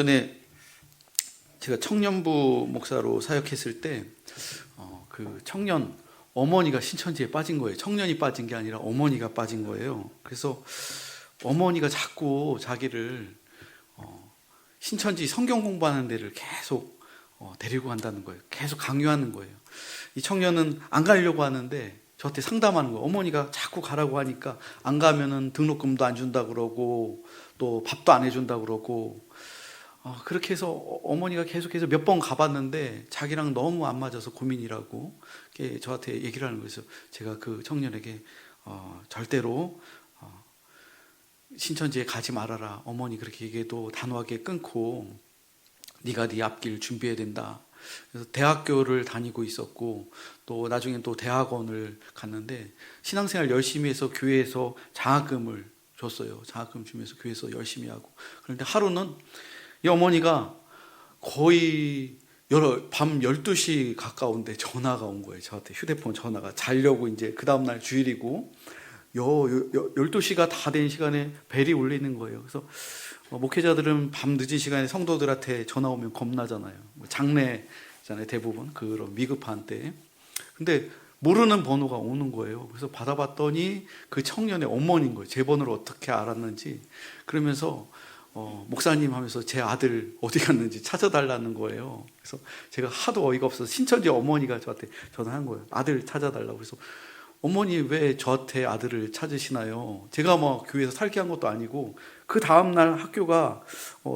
전에 제가 청년부 목사로 사역했을 때 그 청년 어머니가 신천지에 빠진 거예요. 청년이 빠진 게 아니라 어머니가 빠진 거예요. 그래서 어머니가 자꾸 자기를 신천지 성경 공부하는 데를 계속 데리고 간다는 거예요. 계속 강요하는 거예요. 이 청년은 안 가려고 하는데 저한테 상담하는 거예요. 어머니가 자꾸 가라고 하니까 안 가면은 등록금도 안 준다 그러고 또 밥도 안 해준다 그러고 그렇게 해서 어머니가 계속해서 몇 번 가봤는데 자기랑 너무 안 맞아서 고민이라고 저한테 얘기를 하는 거예요. 제가 그 청년에게 절대로 신천지에 가지 말아라. 어머니 그렇게 얘기해도 단호하게 끊고 네가 네 앞길 준비해야 된다. 그래서 대학교를 다니고 있었고 또 나중에 또 대학원을 갔는데 신앙생활 열심히 해서 교회에서 장학금을 줬어요. 장학금 주면서 교회에서 열심히 하고. 그런데 하루는 이 어머니가 거의 밤 12시 가까운데 전화가 온 거예요. 저한테 휴대폰 전화가. 자려고 이제 그 다음날 주일이고 12시가 다 된 시간에 벨이 울리는 거예요. 그래서 목회자들은 밤 늦은 시간에 성도들한테 전화 오면 겁나잖아요. 장례잖아요, 대부분. 그런 미급한 때. 근데 모르는 번호가 오는 거예요. 그래서 받아봤더니 그 청년의 어머니인 거예요. 제 번호를 어떻게 알았는지. 그러면서 목사님 하면서 제 아들 어디 갔는지 찾아달라는 거예요. 그래서 제가 하도 어이가 없어서 신천지 어머니가 저한테 전화한 거예요. 아들 찾아달라고. 그래서 어머니 왜 저한테 아들을 찾으시나요? 제가 뭐 교회에서 살게 한 것도 아니고 그 다음날 학교가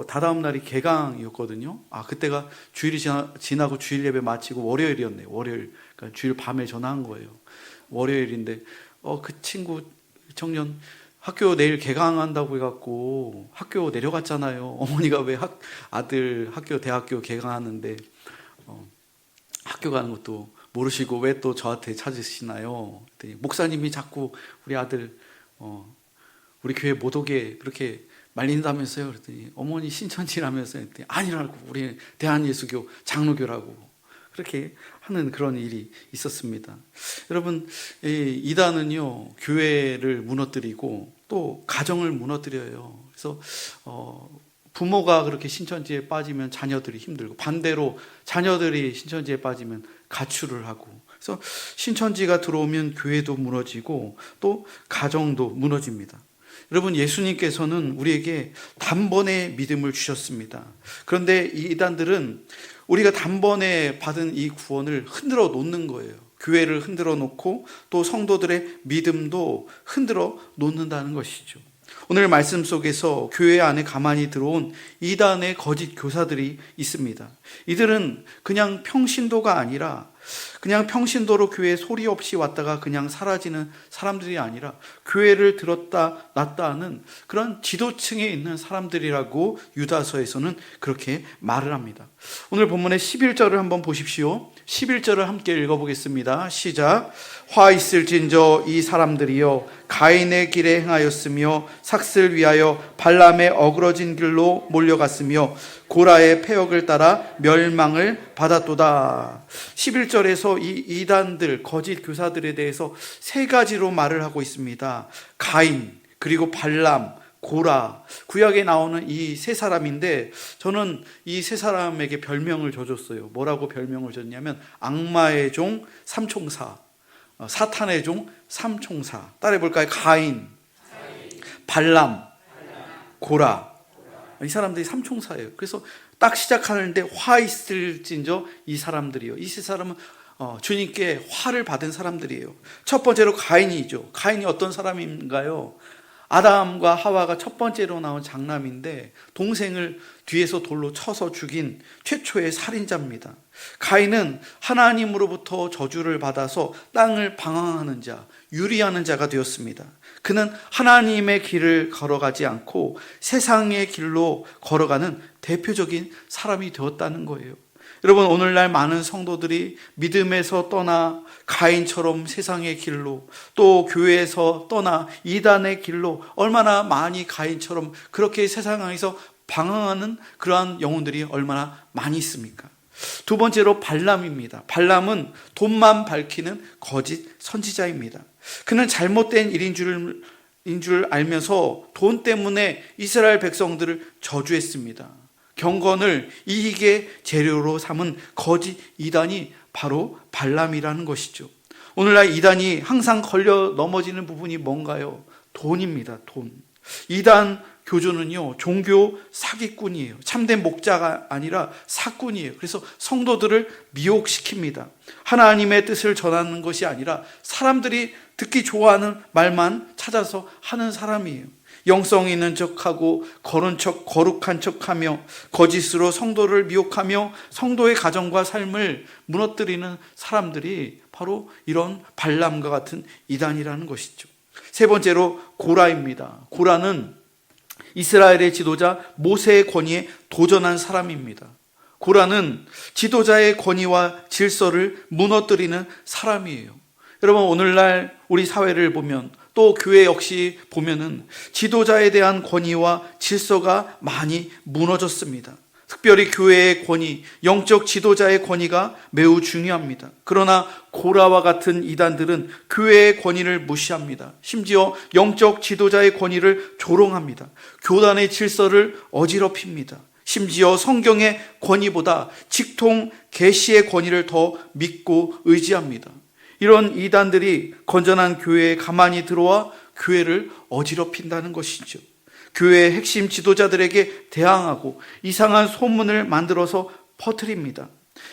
다다음 날이 개강이었거든요. 그때가 주일이 지나고 주일 예배 마치고 월요일이었네요. 월요일. 그러니까 주일 밤에 전화한 거예요. 월요일인데 그 친구 청년 학교 내일 개강한다고 해갖고 학교 내려갔잖아요. 어머니가 왜 아들 학교 대학교 개강하는데 학교 가는 것도 모르시고 왜 또 저한테 찾으시나요? 목사님이 자꾸 우리 아들 우리 교회 못 오게 그렇게 말린다면서요. 그랬더니 어머니 신천지라면서 했더니 아니라고, 우리 대한예수교 장로교라고 그렇게 하는 그런 일이 있었습니다. 여러분, 이단은요 교회를 무너뜨리고 또 가정을 무너뜨려요. 그래서 부모가 그렇게 신천지에 빠지면 자녀들이 힘들고 반대로 자녀들이 신천지에 빠지면 가출을 하고, 그래서 신천지가 들어오면 교회도 무너지고 또 가정도 무너집니다. 여러분, 예수님께서는 우리에게 단번에 믿음을 주셨습니다. 그런데 이 이단들은 우리가 단번에 받은 이 구원을 흔들어 놓는 거예요. 교회를 흔들어 놓고 또 성도들의 믿음도 흔들어 놓는다는 것이죠. 오늘 말씀 속에서 교회 안에 가만히 들어온 이단의 거짓 교사들이 있습니다. 이들은 그냥 평신도가 아니라 그냥 평신도로 교회에 소리 없이 왔다가 그냥 사라지는 사람들이 아니라 교회를 들었다 놨다 하는 그런 지도층에 있는 사람들이라고 유다서에서는 그렇게 말을 합니다. 오늘 본문의 11절을 한번 보십시오. 11절을 함께 읽어보겠습니다. 시작. 화 있을진저 이 사람들이여 가인의 길에 행하였으며 삭슬 위하여 발람의 어그러진 길로 몰려갔으며 고라의 패역을 따라 멸망을 받았도다. 11절에서 이 이단들 거짓 교사들에 대해서 세 가지로 말을 하고 있습니다. 가인, 그리고 발람, 고라. 구약에 나오는 이 세 사람인데 저는 이 세 사람에게 별명을 줘줬어요. 뭐라고 별명을 줬냐면 악마의 종 삼총사, 사탄의 종 삼총사. 따라해볼까요? 가인, 발람, 고라. 이 사람들이 삼총사예요. 그래서 딱 시작하는데 화 있을진저 이 사람들이요. 이 세 사람은 주님께 화를 받은 사람들이에요. 첫 번째로 가인이죠. 가인이 어떤 사람인가요? 아담과 하와가 첫 번째로 나온 장남인데 동생을 뒤에서 돌로 쳐서 죽인 최초의 살인자입니다. 가인은 하나님으로부터 저주를 받아서 땅을 방황하는 자, 유리하는 자가 되었습니다. 그는 하나님의 길을 걸어가지 않고 세상의 길로 걸어가는 대표적인 사람이 되었다는 거예요. 여러분, 오늘날 많은 성도들이 믿음에서 떠나 가인처럼 세상의 길로, 또 교회에서 떠나 이단의 길로 얼마나 많이 가인처럼 그렇게 세상에서 방황하는 그러한 영혼들이 얼마나 많이 있습니까? 두 번째로 발람입니다. 발람은 돈만 밝히는 거짓 선지자입니다. 그는 잘못된 일인 줄 알면서 돈 때문에 이스라엘 백성들을 저주했습니다. 경건을 이익의 재료로 삼은 거짓 이단이 바로 발람이라는 것이죠. 오늘날 이단이 항상 걸려 넘어지는 부분이 뭔가요? 돈입니다. 돈. 이단 교주는요, 종교 사기꾼이에요. 참된 목자가 아니라 사꾼이에요. 그래서 성도들을 미혹시킵니다. 하나님의 뜻을 전하는 것이 아니라 사람들이 듣기 좋아하는 말만 찾아서 하는 사람이에요. 영성 있는 척하고 거룩한 척하며 거짓으로 성도를 미혹하며 성도의 가정과 삶을 무너뜨리는 사람들이 바로 이런 발람과 같은 이단이라는 것이죠. 세 번째로 고라입니다. 고라는 이스라엘의 지도자 모세의 권위에 도전한 사람입니다. 고라는 지도자의 권위와 질서를 무너뜨리는 사람이에요. 여러분, 오늘날 우리 사회를 보면 또 교회 역시 보면은 지도자에 대한 권위와 질서가 많이 무너졌습니다. 특별히 교회의 권위, 영적 지도자의 권위가 매우 중요합니다. 그러나 고라와 같은 이단들은 교회의 권위를 무시합니다. 심지어 영적 지도자의 권위를 조롱합니다. 교단의 질서를 어지럽힙니다. 심지어 성경의 권위보다 직통 계시의 권위를 더 믿고 의지합니다. 이런 이단들이 건전한 교회에 가만히 들어와 교회를 어지럽힌다는 것이죠. 교회의 핵심 지도자들에게 대항하고 이상한 소문을 만들어서 퍼뜨립니다.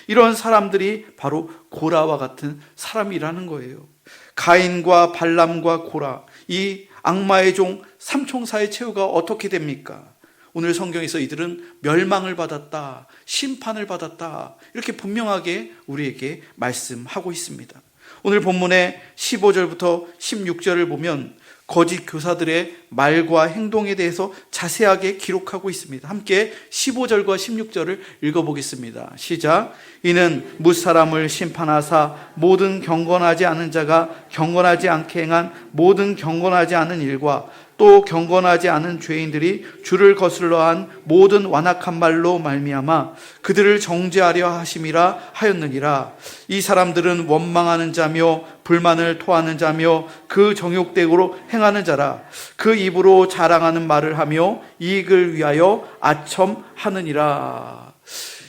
이런 사람들이 바로 고라와 같은 사람이라는 거예요. 가인과 발람과 고라, 이 악마의 종 삼총사의 최후가 어떻게 됩니까? 오늘 성경에서 이들은 멸망을 받았다, 심판을 받았다, 이렇게 분명하게 우리에게 말씀하고 있습니다. 오늘 본문의 15절부터 16절을 보면 거짓 교사들의 말과 행동에 대해서 자세하게 기록하고 있습니다. 함께 15절과 16절을 읽어보겠습니다. 시작. 이는 무사람을 심판하사 모든 경건하지 않은 자가 경건하지 않게 행한 모든 경건하지 않은 일과 또 경건하지 않은 죄인들이 주를 거슬러 한 모든 완악한 말로 말미암아 그들을 정죄하려 하심이라 하였느니라. 이 사람들은 원망하는 자며 불만을 토하는 자며 그 정욕대로 행하는 자라. 그 입으로 자랑하는 말을 하며 이익을 위하여 아첨하느니라.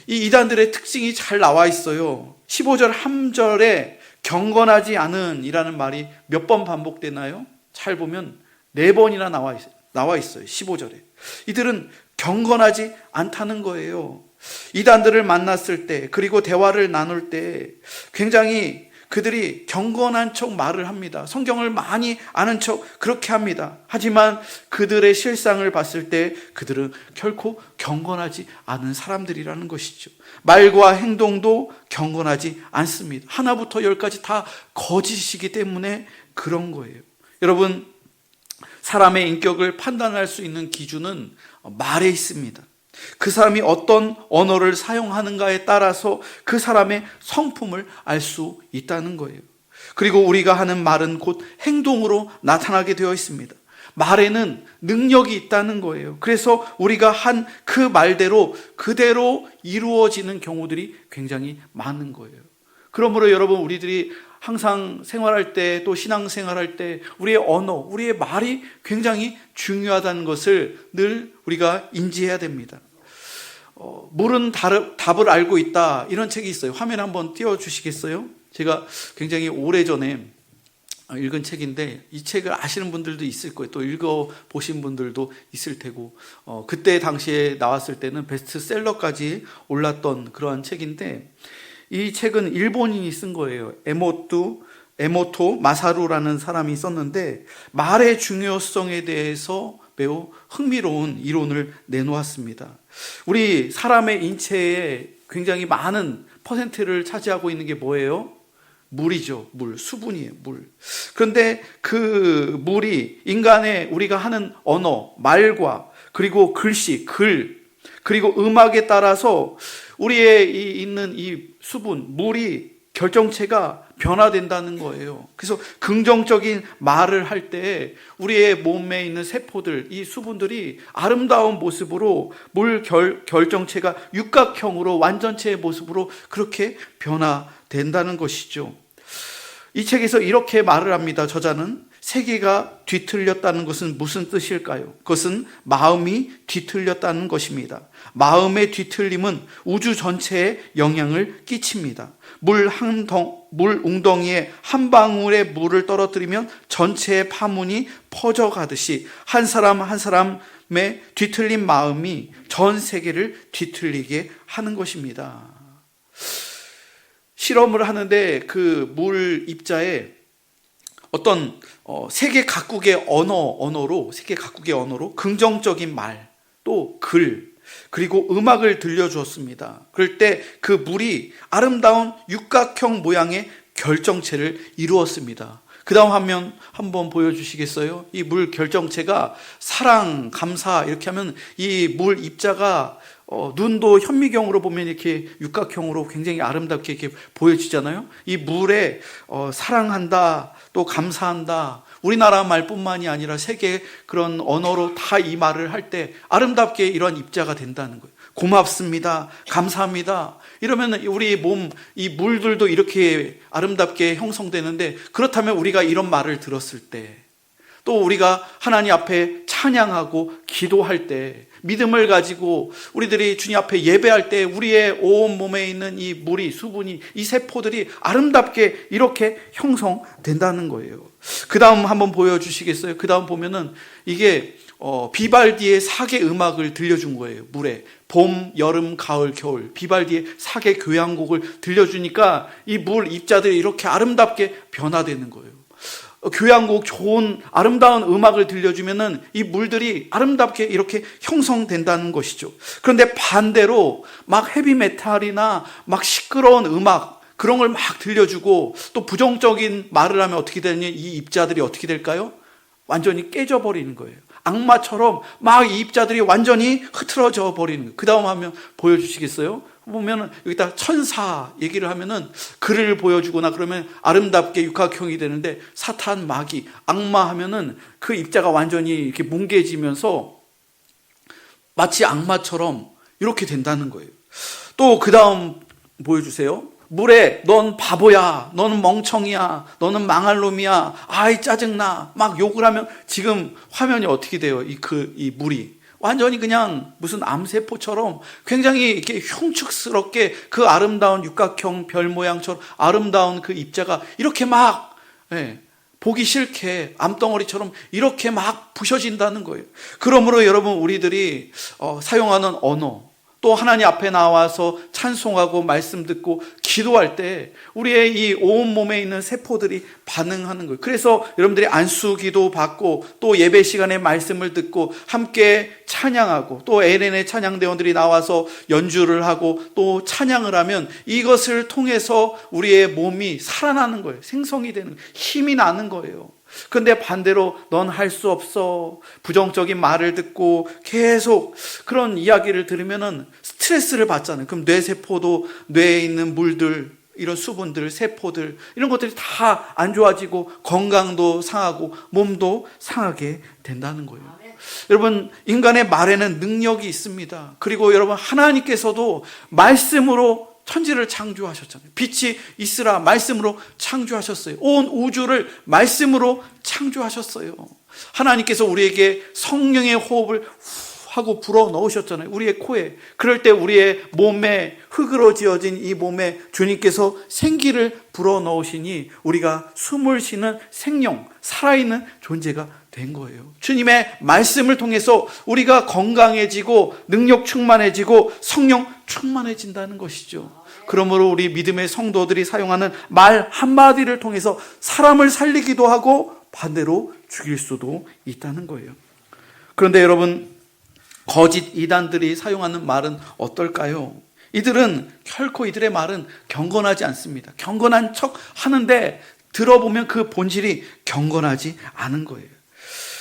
이 이단들의 특징이 잘 나와 있어요. 15절 한 절에 경건하지 않은 이라는 말이 몇 번 반복되나요? 잘 보면 4번이나 나와 있어요. 15절에. 이들은 경건하지 않다는 거예요. 이단들을 만났을 때, 그리고 대화를 나눌 때 굉장히 그들이 경건한 척 말을 합니다. 성경을 많이 아는 척 그렇게 합니다. 하지만 그들의 실상을 봤을 때 그들은 결코 경건하지 않은 사람들이라는 것이죠. 말과 행동도 경건하지 않습니다. 하나부터 10까지 다 거짓이기 때문에 그런 거예요. 여러분, 사람의 인격을 판단할 수 있는 기준은 말에 있습니다. 그 사람이 어떤 언어를 사용하는가에 따라서 그 사람의 성품을 알 수 있다는 거예요. 그리고 우리가 하는 말은 곧 행동으로 나타나게 되어 있습니다. 말에는 능력이 있다는 거예요. 그래서 우리가 한 그 말대로 그대로 이루어지는 경우들이 굉장히 많은 거예요. 그러므로 여러분, 우리들이 항상 생활할 때, 또 신앙생활할 때 우리의 언어, 우리의 말이 굉장히 중요하다는 것을 늘 우리가 인지해야 됩니다. 물은 답을 알고 있다, 이런 책이 있어요. 화면 한번 띄워주시겠어요? 제가 굉장히 오래전에 읽은 책인데 이 책을 아시는 분들도 있을 거예요. 또 읽어보신 분들도 있을 테고, 그때 당시에 나왔을 때는 베스트셀러까지 올랐던 그러한 책인데, 이 책은 일본인이 쓴 거예요. 에모토 마사루라는 사람이 썼는데 말의 중요성에 대해서 매우 흥미로운 이론을 내놓았습니다. 우리 사람의 인체에 굉장히 많은 퍼센트를 차지하고 있는 게 뭐예요? 물이죠. 물, 수분이에요. 물. 그런데 그 물이 인간의 우리가 하는 언어, 말과 그리고 글씨, 글, 그리고 음악에 따라서 우리의 있는 이 수분, 물이 결정체가 변화된다는 거예요. 그래서 긍정적인 말을 할 때 우리의 몸에 있는 세포들, 이 수분들이 아름다운 모습으로 물 결정체가 육각형으로 완전체의 모습으로 그렇게 변화된다는 것이죠. 이 책에서 이렇게 말을 합니다. 저자는 세계가 뒤틀렸다는 것은 무슨 뜻일까요? 그것은 마음이 뒤틀렸다는 것입니다. 마음의 뒤틀림은 우주 전체에 영향을 끼칩니다. 물 웅덩이에 한 방울의 물을 떨어뜨리면 전체의 파문이 퍼져가듯이 한 사람 한 사람의 뒤틀린 마음이 전 세계를 뒤틀리게 하는 것입니다. 실험을 하는데 그 물 입자에 어떤 세계 각국의 언어로 긍정적인 말, 또 글, 그리고 음악을 들려주었습니다. 그럴 때 그 물이 아름다운 육각형 모양의 결정체를 이루었습니다. 그 다음 화면 한번 보여주시겠어요? 이 물 결정체가 사랑, 감사 이렇게 하면 이 물 입자가 눈도 현미경으로 보면 이렇게 육각형으로 굉장히 아름답게 이렇게 보여지잖아요. 이 물에 사랑한다, 또 감사한다. 우리나라 말뿐만이 아니라 세계 그런 언어로 다 이 말을 할 때 아름답게 이런 입자가 된다는 거예요. 고맙습니다, 감사합니다. 이러면 우리 몸, 이 물들도 이렇게 아름답게 형성되는데, 그렇다면 우리가 이런 말을 들었을 때, 또 우리가 하나님 앞에 찬양하고 기도할 때, 믿음을 가지고 우리들이 주님 앞에 예배할 때 우리의 온 몸에 있는 이 물이, 수분이, 이 세포들이 아름답게 이렇게 형성된다는 거예요. 그 다음 한번 보여주시겠어요? 그 다음 보면은 이게 비발디의 사계 음악을 들려준 거예요. 물에 봄, 여름, 가을, 겨울 비발디의 사계 교향곡을 들려주니까 이 물 입자들이 이렇게 아름답게 변화되는 거예요. 교향곡, 좋은 아름다운 음악을 들려주면은 이 물들이 아름답게 이렇게 형성된다는 것이죠. 그런데 반대로 막 헤비메탈이나 막 시끄러운 음악, 그런 걸 막 들려주고 또 부정적인 말을 하면 어떻게 되느냐, 이 입자들이 어떻게 될까요? 완전히 깨져버리는 거예요. 악마처럼 막 이 입자들이 완전히 흐트러져 버리는 거예요. 그 다음 화면 보여주시겠어요? 보면은 여기다 천사 얘기를 하면은 글을 보여주거나 그러면 아름답게 육각형이 되는데, 사탄, 마귀, 악마 하면은 그 입자가 완전히 이렇게 뭉개지면서 마치 악마처럼 이렇게 된다는 거예요. 또 그 다음 보여주세요. 물에 넌 바보야, 너는 멍청이야, 너는 망할 놈이야, 아이 짜증나, 막 욕을 하면 지금 화면이 어떻게 돼요? 이 물이 완전히 그냥 무슨 암세포처럼 굉장히 이렇게 흉측스럽게 그 아름다운 육각형 별 모양처럼 아름다운 그 입자가 이렇게 막 보기 싫게 암덩어리처럼 이렇게 막 부셔진다는 거예요. 그러므로 여러분, 우리들이 사용하는 언어, 또 하나님 앞에 나와서 찬송하고 말씀 듣고 기도할 때 우리의 이 온몸에 있는 세포들이 반응하는 거예요. 그래서 여러분들이 안수기도 받고 또 예배 시간에 말씀을 듣고 함께 찬양하고 또 LN의 찬양대원들이 나와서 연주를 하고 또 찬양을 하면 이것을 통해서 우리의 몸이 살아나는 거예요. 생성이 되는, 힘이 나는 거예요. 그런데 반대로 넌 할 수 없어, 부정적인 말을 듣고 계속 그런 이야기를 들으면은 스트레스를 받잖아요. 그럼 뇌세포도, 뇌에 있는 물들, 이런 수분들, 세포들, 이런 것들이 다 안 좋아지고 건강도 상하고 몸도 상하게 된다는 거예요. 여러분, 인간의 말에는 능력이 있습니다. 그리고 여러분, 하나님께서도 말씀으로 천지를 창조하셨잖아요. 빛이 있으라 말씀으로 창조하셨어요. 온 우주를 말씀으로 창조하셨어요. 하나님께서 우리에게 성령의 호흡을 하고 불어 넣으셨잖아요. 우리의 코에. 그럴 때 우리의 몸에, 흙으로 지어진 이 몸에 주님께서 생기를 불어 넣으시니 우리가 숨을 쉬는 생명, 살아있는 존재가 된 거예요. 주님의 말씀을 통해서 우리가 건강해지고 능력 충만해지고 성령 충만해진다는 것이죠. 그러므로 우리 믿음의 성도들이 사용하는 말 한마디를 통해서 사람을 살리기도 하고 반대로 죽일 수도 있다는 거예요. 그런데 여러분, 거짓 이단들이 사용하는 말은 어떨까요? 이들은 결코, 이들의 말은 경건하지 않습니다. 경건한 척 하는데 들어보면 그 본질이 경건하지 않은 거예요.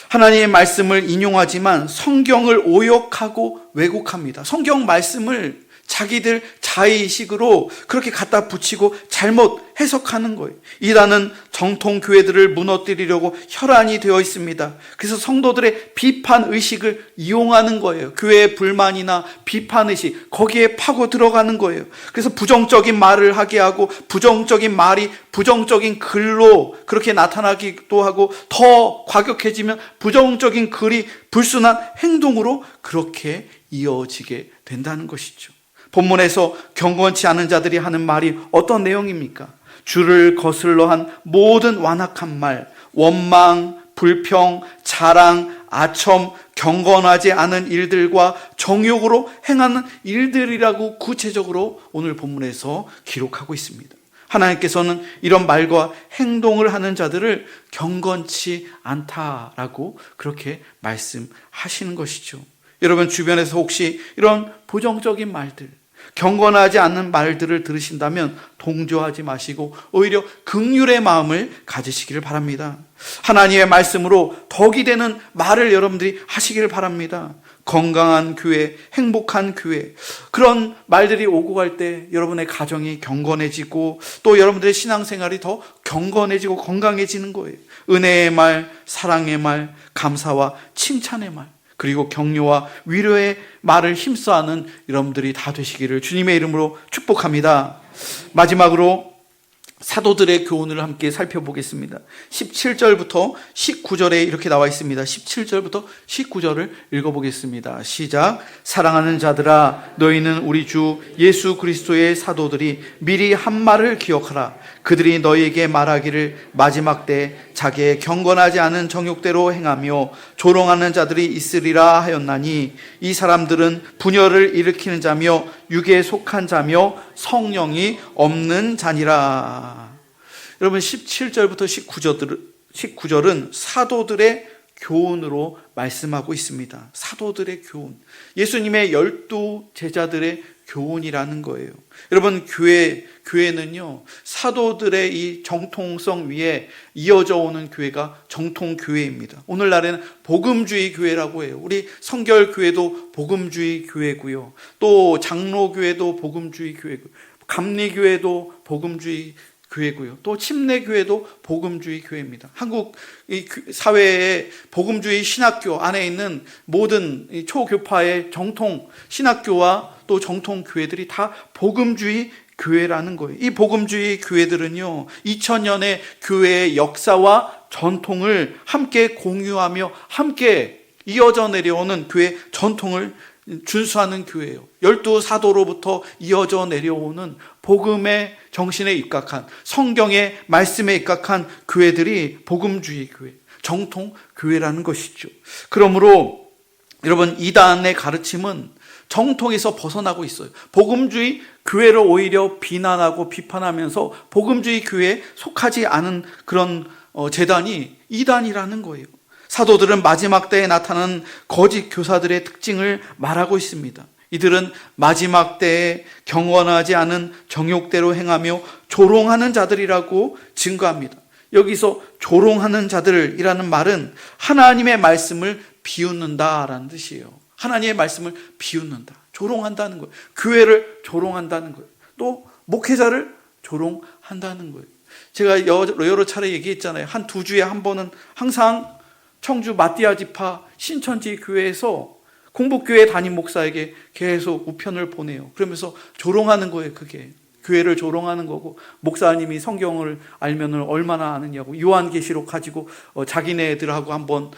하나님의 말씀을 인용하지만 성경을 오역하고 왜곡합니다. 성경 말씀을 자기들 자의식으로 그렇게 갖다 붙이고 잘못 해석하는 거예요. 이단은 정통 교회들을 무너뜨리려고 혈안이 되어 있습니다. 그래서 성도들의 비판 의식을 이용하는 거예요. 교회의 불만이나 비판 의식, 거기에 파고 들어가는 거예요. 그래서 부정적인 말을 하게 하고, 부정적인 말이 부정적인 글로 그렇게 나타나기도 하고, 더 과격해지면 부정적인 글이 불순한 행동으로 그렇게 이어지게 된다는 것이죠. 본문에서 경건치 않은 자들이 하는 말이 어떤 내용입니까? 주를 거슬러 한 모든 완악한 말, 원망, 불평, 자랑, 아첨, 경건하지 않은 일들과 정욕으로 행하는 일들이라고 구체적으로 오늘 본문에서 기록하고 있습니다. 하나님께서는 이런 말과 행동을 하는 자들을 경건치 않다라고 그렇게 말씀하시는 것이죠. 여러분 주변에서 혹시 이런 부정적인 말들, 경건하지 않는 말들을 들으신다면 동조하지 마시고 오히려 긍휼의 마음을 가지시기를 바랍니다. 하나님의 말씀으로 덕이 되는 말을 여러분들이 하시기를 바랍니다. 건강한 교회, 행복한 교회, 그런 말들이 오고 갈 때 여러분의 가정이 경건해지고 또 여러분들의 신앙생활이 더 경건해지고 건강해지는 거예요. 은혜의 말, 사랑의 말, 감사와 칭찬의 말, 그리고 격려와 위로의 말을 힘써하는 여러분들이 다 되시기를 주님의 이름으로 축복합니다. 마지막으로 사도들의 교훈을 함께 살펴보겠습니다. 17절부터 19절에 이렇게 나와 있습니다. 17절부터 19절을 읽어보겠습니다. 시작. 사랑하는 자들아, 너희는 우리 주 예수 그리스도의 사도들이 미리 한 말을 기억하라. 그들이 너희에게 말하기를 마지막 때 자기의 경건하지 않은 정욕대로 행하며 조롱하는 자들이 있으리라 하였나니, 이 사람들은 분열을 일으키는 자며 육에 속한 자며 성령이 없는 자니라. 여러분 17절부터 19절은 사도들의 교훈으로 말씀하고 있습니다. 사도들의 교훈, 예수님의 12 제자들의 교훈이라는 거예요. 여러분 교회는요, 사도들의 이 정통성 위에 이어져 오는 교회가 정통교회입니다. 오늘날에는 복음주의 교회라고 해요. 우리 성결교회도 복음주의 교회고요, 또 장로교회도 복음주의 교회고요, 감리교회도 복음주의 교회고요, 또 침례교회도 복음주의 교회입니다. 한국 사회의 복음주의 신학교 안에 있는 모든 초교파의 정통 신학교와 또 정통 교회들이 다 복음주의 교회라는 거예요. 이 복음주의 교회들은요, 2000년의 교회의 역사와 전통을 함께 공유하며 함께 이어져 내려오는 교회 전통을 준수하는 교회예요. 12사도로부터 이어져 내려오는 복음의 정신에 입각한, 성경의 말씀에 입각한 교회들이 복음주의 교회, 정통 교회라는 것이죠. 그러므로 여러분, 이단의 가르침은 정통에서 벗어나고 있어요. 복음주의 교회를 오히려 비난하고 비판하면서 복음주의 교회에 속하지 않은 그런 재단이 이단이라는 거예요. 사도들은 마지막 때에 나타나는 거짓 교사들의 특징을 말하고 있습니다. 이들은 마지막 때에 경건하지 않은 정욕대로 행하며 조롱하는 자들이라고 증거합니다. 여기서 조롱하는 자들이라는 말은 하나님의 말씀을 비웃는다라는 뜻이에요. 하나님의 말씀을 비웃는다, 조롱한다는 거예요. 교회를 조롱한다는 거예요. 또 목회자를 조롱한다는 거예요. 제가 여러 차례 얘기했잖아요. 한 2주에 한 번은 항상 청주 마띠아 지파 신천지 교회에서 공복교회 담임 목사에게 계속 우편을 보내요. 그러면서 조롱하는 거예요. 그게 교회를 조롱하는 거고, 목사님이 성경을 알면은 얼마나 아느냐고, 요한계시록 가지고 자기네들하고 한번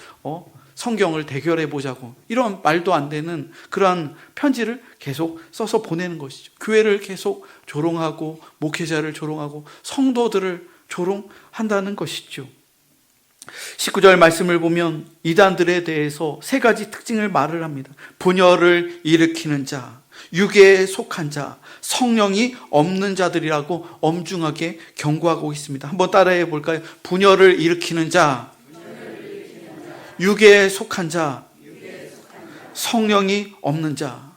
성경을 대결해 보자고, 이런 말도 안 되는 그러한 편지를 계속 써서 보내는 것이죠. 교회를 계속 조롱하고 목회자를 조롱하고 성도들을 조롱한다는 것이죠. 19절 말씀을 보면 이단들에 대해서 3가지 특징을 말을 합니다. 분열을 일으키는 자, 육에 속한 자, 성령이 없는 자들이라고 엄중하게 경고하고 있습니다. 한번 따라해 볼까요? 분열을 일으키는 자, 육에 속한 자, 성령이 없는 자.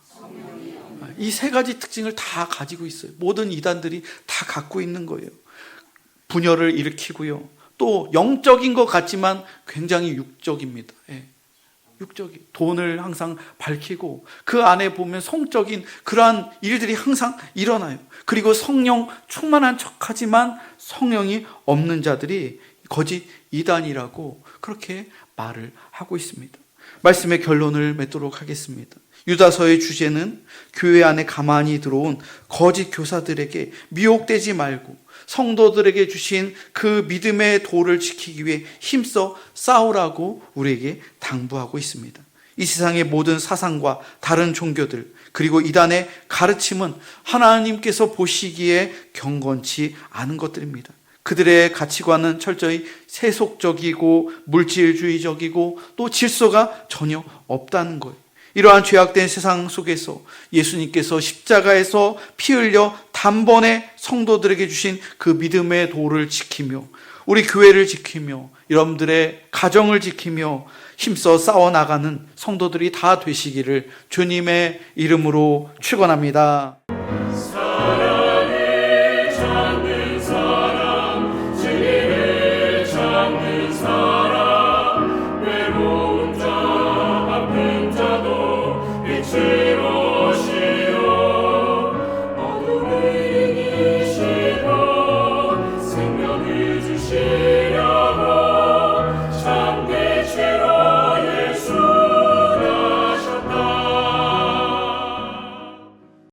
이 3가지 특징을 다 가지고 있어요. 모든 이단들이 다 갖고 있는 거예요. 분열을 일으키고요, 또 영적인 것 같지만 굉장히 육적입니다. 육적인 돈을 항상 밝히고 그 안에 보면 성적인 그러한 일들이 항상 일어나요. 그리고 성령 충만한 척하지만 성령이 없는 자들이 거짓 이단이라고 그렇게 말을 하고 있습니다. 말씀의 결론을 맺도록 하겠습니다. 유다서의 주제는 교회 안에 가만히 들어온 거짓 교사들에게 미혹되지 말고 성도들에게 주신 그 믿음의 도를 지키기 위해 힘써 싸우라고 우리에게 당부하고 있습니다. 이 세상의 모든 사상과 다른 종교들 그리고 이단의 가르침은 하나님께서 보시기에 경건치 않은 것들입니다. 그들의 가치관은 철저히 세속적이고 물질주의적이고 또 질서가 전혀 없다는 거예요. 이러한 죄악된 세상 속에서 예수님께서 십자가에서 피 흘려 단번에 성도들에게 주신 그 믿음의 도를 지키며 우리 교회를 지키며 여러분들의 가정을 지키며 힘써 싸워나가는 성도들이 다 되시기를 주님의 이름으로 축원합니다.